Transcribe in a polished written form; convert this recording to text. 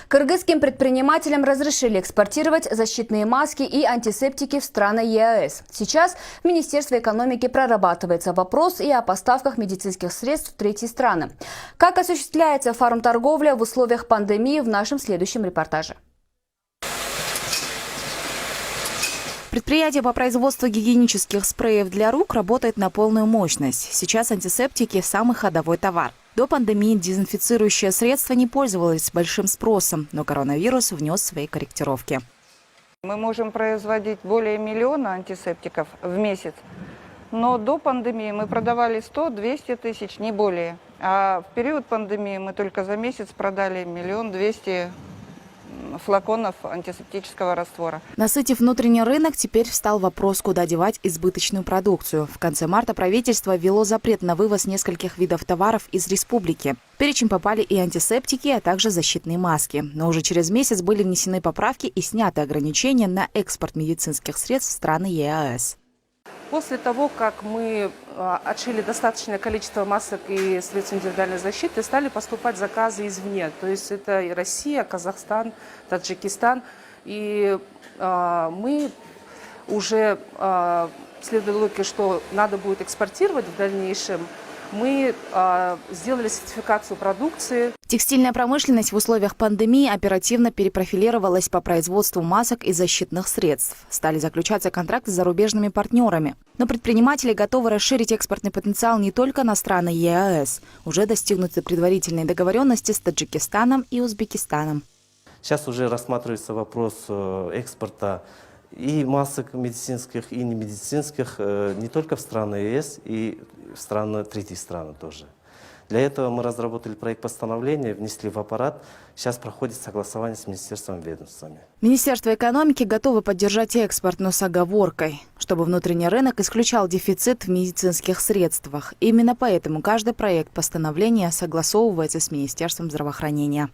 Кыргызским предпринимателям разрешили экспортировать защитные маски и антисептики в страны ЕАЭС. Сейчас в Министерстве экономики прорабатывается вопрос и о поставках медицинских средств в третьи страны. Как осуществляется фармторговля в условиях пандемии, в нашем следующем репортаже. Предприятие по производству гигиенических спреев для рук работает на полную мощность. Сейчас антисептики – самый ходовой товар. До пандемии дезинфицирующее средство не пользовалось большим спросом, но коронавирус внес свои корректировки. Мы можем производить более миллиона антисептиков в месяц, но до пандемии мы продавали 100-200 тысяч, не более. А в период пандемии мы только за месяц продали 1 200 000 флаконов антисептического раствора. Насытив внутренний рынок, теперь встал вопрос, куда девать избыточную продукцию. В конце марта правительство ввело запрет на вывоз нескольких видов товаров из республики. В перечень попали и антисептики, а также защитные маски. Но уже через месяц были внесены поправки и сняты ограничения на экспорт медицинских средств в страны ЕАЭС. После того, как мы отшили достаточное количество масок и средств индивидуальной защиты, стали поступать заказы извне. То есть это и Россия, Казахстан, Таджикистан. И мы уже, следуя логике, что надо будет экспортировать в дальнейшем, мы сделали сертификацию продукции. Текстильная промышленность в условиях пандемии оперативно перепрофилировалась по производству масок и защитных средств. Стали заключаться контракты с зарубежными партнерами. Но предприниматели готовы расширить экспортный потенциал не только на страны ЕАЭС. Уже достигнуты предварительные договоренности с Таджикистаном и Узбекистаном. Сейчас уже рассматривается вопрос экспорта и масок медицинских, и немедицинских не только в страны ЕС, и в страны, третьи страны тоже. Для этого мы разработали проект постановления, внесли в аппарат. Сейчас проходит согласование с министерством и ведомствами. Министерство экономики готово поддержать экспорт, но с оговоркой, чтобы внутренний рынок исключал дефицит в медицинских средствах. Именно поэтому каждый проект постановления согласовывается с Министерством здравоохранения.